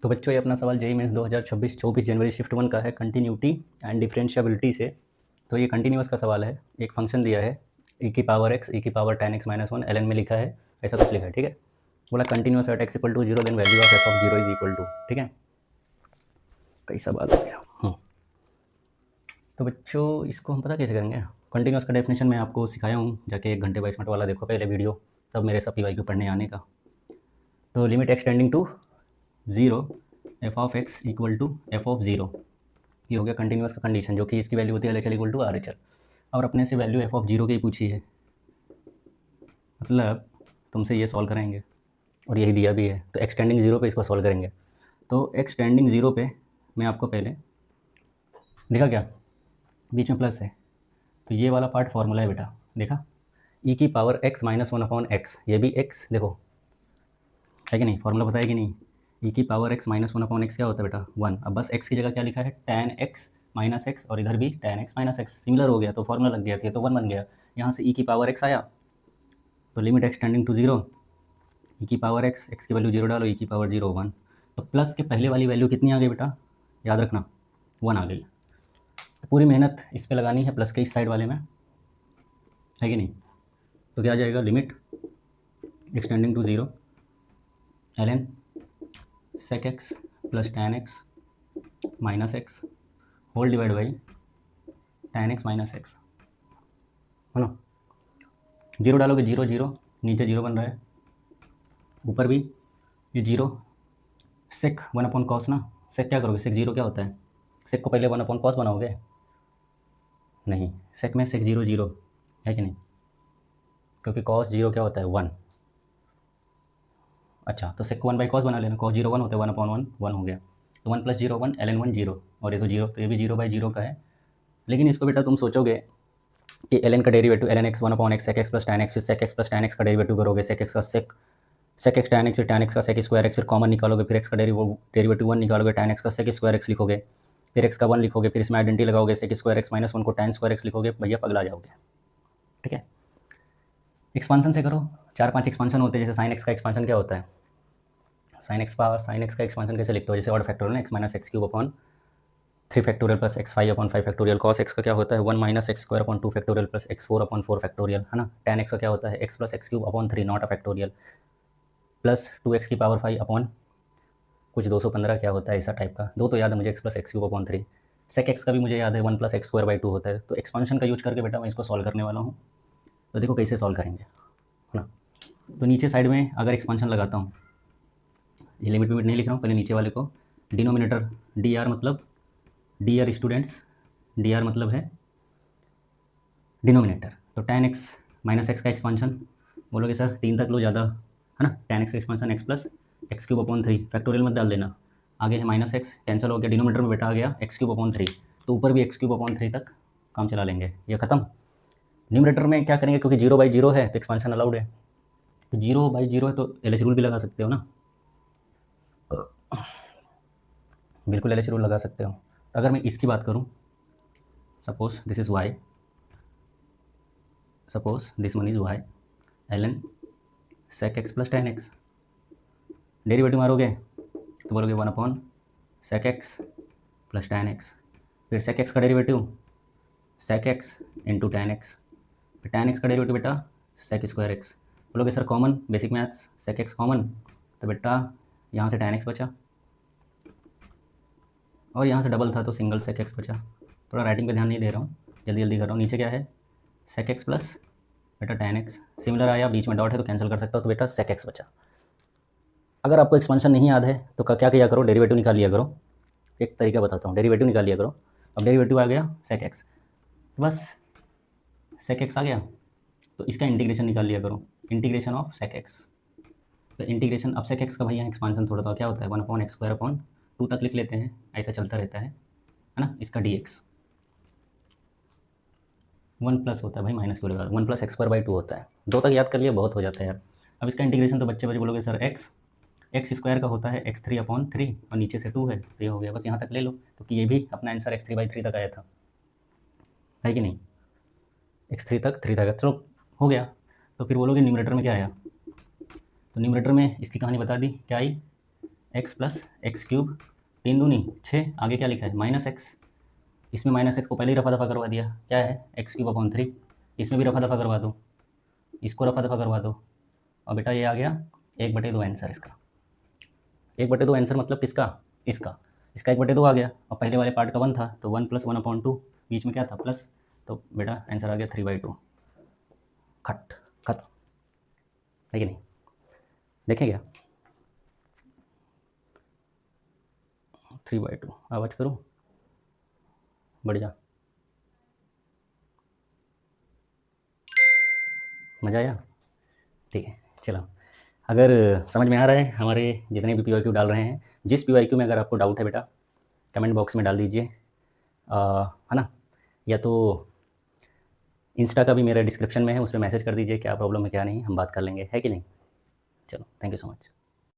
तो बच्चों ये अपना सवाल जेईई मेंस 2026-24 जनवरी शिफ्ट 1 का है, कंटिन्यूटी एंड डिफरेंशियबिलिटी से। तो ये कंटिन्यूअस का सवाल है। एक फंक्शन दिया है e की पावर x e की power tan x minus 1 ln में लिखा है, ऐसा कुछ लिखा है, ठीक है। बोला continuous at x equal to 0 then value of f of 0 is equal to, ठीक है। कैसा बात हो गया। तो बच्चों इसको हम पता कैसे करेंगे। कंटिन्यूअस का डेफिनेशन मैं आपको सिखाया हूँ, जाके 1 घंटे 22 मिनट वाला देखो पहले वीडियो, तब मेरे सब PYQ पढ़ने आने का। तो limit extending to 0 f of x equal to f of 0, ये हो गया कंटिन्यूअस का कंडीशन, जो कि इसकी वैल्यू होती है LHL इक्वल टू RHL। और अपने से वैल्यू f ऑफ 0 की पूछी है, मतलब तुमसे ये सॉल्व कराएंगे और यही दिया भी है, तो एक्सटेंडिंग 0 पे इसको सॉल्व करेंगे। तो एक्सटेंडिंग 0 पे मैं आपको पहले देखा क्या, बीच में प्लस है, तो ये वाला पार्ट फॉर्मूला है बेटा, देखा e की power x minus 1 upon x, ये भी x देखो है कि नहीं, फॉर्मूला पता है कि नहीं। e की power x minus 1 upon x क्या होता है बेटा 1। अब बस x की जगह क्या लिखा है tan x माइनस एक्स, और इधर भी tan x minus x, similar हो गया तो फॉर्मूला लग गया, तो 1 बन गया। यहाँ से e की पावर x आया, तो लिमिट एक्सटेंडिंग टू 0 e की पावर x, x की वैल्यू 0 डालो, e की पावर 0 1, तो प्लस के पहले वाली वैल्यू कितनी आ गई बेटा, याद रखना 1 आ गई। तो पूरी मेहनत इस पे लगानी है प्लस के इस साइड वाले में, है कि नहीं। तो क्या आ जाएगा, limit extending to 0 ln sec x plus tan x minus x whole divide by tan x minus x, है ना। 0 डालोगे 0 0, नीचे 0 बन रहा है, ऊपर भी ये 0, सेक 1 अपॉन कॉस ना, सेक क्या करोगे, सेक 0 क्या होता है, सेक को पहले 1 अपॉन कॉस बनाओगे, नहीं, सेक में सेक 0 0 है कि नहीं, क्योंकि कॉस 0 क्या होता है 1। अच्छा, तो सेक को 1 बाई कॉस बना लेना, कॉस 0 1 होता है, 1 अपॉन 1 1 हो गया, तो 1 प्लस 0 1 ln 1 0, और ये तो 0, तो ये भी 0 बाई 0 का है। लेकिन इसको बेटा तुम सोचोगे कि ln का derivative ln x 1 upon x sec x plus tan x, फिर sec x plus tan x का डेरिवेटिव करोगे, सेक एक्स का सेक एक्स टैन एक्स, फिर टैन एक्स का सेक स्क्वायर एक्स, फिर कॉमन निकालोगे, फिर एक्स का डेरिवेटिव 1 निकालोगे, टैन एक्स का सेक स्क्वायर एक्स लिखोगे, फिर एक्स का 1 लिखोगे, फिर इसमें आइडेंटिटी लगाओगे, सेक स्क्वायर एक्स माइनस 1 को टैन स्क्वायर एक्स लिखोगे, भैया पगला जाओगे, ठीक है। एक्सपांसन से करो, 4-5 एक्सपांसन होते हैं, जैसे साइन एक्स का एक्सपांसन क्या होता है, साइन एक्स का एक्सपांसन कैसे लिखते हो, जैसे ऑर्डर फैक्टोरियल ना, x minus x cube upon 3 factorial plus x 5 upon 5 factorial, cos x का क्या होता है 1 minus x square upon 2 factorial plus x 4 upon 4 factorial, है ना। टैन एक्स का क्या होता है x plus x cube upon 3 not a factorial, plus 2x की पावर 5 अपॉन कुछ 215 क्या होता है ऐसा टाइप का, दो तो याद है मुझे, x plus x cube upon 3, sec x का भी मुझे याद है 1 प्लस एक्स स्क्वायर बाई 2 होता है। तो एक्सपांशन का यूज करके बेटा मैं इसको सॉल्व करने वाला हूँ, तो देखो कैसे सॉल्व करेंगे, है ना। तो नीचे साइड में अगर एक्सपांशन लगाता हूँ, ये लिमिट नहीं लिख रहा हूँ, पहले नीचे वाले को, डिनोमिनेटर डी आर मतलब D R students, D R मतलब है डिनोमिनेटर, तो tan x माइनस एक्स का एक्सपांशन, बोलोगे सर 3 तक लो ज़्यादा, है ना, tan x का expansion x plus x cube upon 3, factorial मत डाल देना, आगे है माइनस एक्स कैंसिल हो गया, डिनोमिनेटर में बेटा आ गया एक्स क्यूब अपॉन 3, तो ऊपर भी एक्स क्यूब अपॉन 3 तक काम चला लेंगे, ये खत्म। न्यूमरेटर में क्या करेंगे, क्योंकि 0 बाई 0 है तो एक्सपांशन अलाउड है, तो 0 बाई 0 है तो LH रूल भी लगा सकते हो ना, बिल्कुल LH रूल लगा सकते हो। अगर मैं इसकी बात करूँ, suppose this is y, suppose this one is y ln sec x plus tan x, derivative मारोगे तो बोलोगे 1 upon sec x plus tan x, फिर sec x का derivative sec x into tan x, फिर tan x का derivative बेटा sec square x, बोलोगे sir common basic maths sec x common, तो बेटा यहाँ से tan x बचा, और यहाँ से डबल था तो सिंगल sec x बचा। थोड़ा राइटिंग पे ध्यान नहीं दे रहा हूँ, जल्दी जल्दी कर रहा हूँ। नीचे क्या है sec x प्लस बेटा tan x, सिमिलर आया, बीच में डॉट है तो कैंसिल कर सकता हो, तो बेटा sec x बचा। अगर आपको एक्सपेंशन नहीं याद है तो क्या किया करो, डेरिवेटिव निकाल लिया करो। एक तरीका बताता हूँ, डेरिवेटिव निकाल लिया करो। अब डेरिवेटिव आ गया sec x, बस sec x आ गया, तो इसका इंटीग्रेशन निकाल लिया करो, इंटीग्रेशन ऑफ sec x। तो इंटीग्रेशन अब sec x का भैया एक्सपांशन थोड़ा सा क्या होता है 1 अपॉन एक्स स्क्वायर अपॉन 2 तक लिख लेते हैं, ऐसा चलता रहता है ना। इसका dx 1 प्लस होता है भाई, माइनस क्यों लगा, 1 प्लस एक्स स्क्वायर बाई 2 होता है, 2 तक याद कर लिया बहुत हो जाता है यार। अब इसका इंटीग्रेशन तो बच्चे बोलोगे सर एक्स स्क्वायर का होता है x3 अपॉन 3 और नीचे से 2 है, तो ये हो गया, बस यहाँ तक ले लो, क्योंकि ये भी अपना आंसर x3/3 तक आया था, है कि नहीं, x3 तक 3 तक, चलो हो गया। तो फिर बोलोगे न्यूमरेटर में क्या आया, तो न्यूमरेटर में इसकी कहानी बता दी क्या आई, एक्स प्लस एक्स क्यूब, 3 दूनी 6, आगे क्या लिखा है माइनस एक्स, इसमें माइनस एक्स को पहले ही रफा दफा करवा दिया, क्या है एक्स क्यूब अपॉन 3, इसमें भी रफा दफा करवा दो, इसको रफा दफा करवा दो, और बेटा ये आ गया 1/2 आंसर इसका। 1/2 आंसर मतलब किसका, इसका, इसका 1/2 आ गया, और पहले वाले पार्ट का 1 था तो 1 + 1/2, बीच में क्या था प्लस, तो बेटा आंसर आ गया 3/2। खट खत्म, है कि नहीं, देखें क्या 3/2, आवाज़ करूँ, बढ़ जा, मज़ा आया, ठीक है चलो। अगर समझ में आ रहा है हमारे जितने भी पीवाईक्यू डाल रहे हैं, जिस पीवाईक्यू में अगर आपको डाउट है बेटा कमेंट बॉक्स में डाल दीजिए, है ना, या तो इंस्टा का भी मेरा डिस्क्रिप्शन में है, उसमें मैसेज कर दीजिए क्या प्रॉब्लम है क्या नहीं, हम बात कर लेंगे, है कि नहीं। चलो थैंक यू सो मच।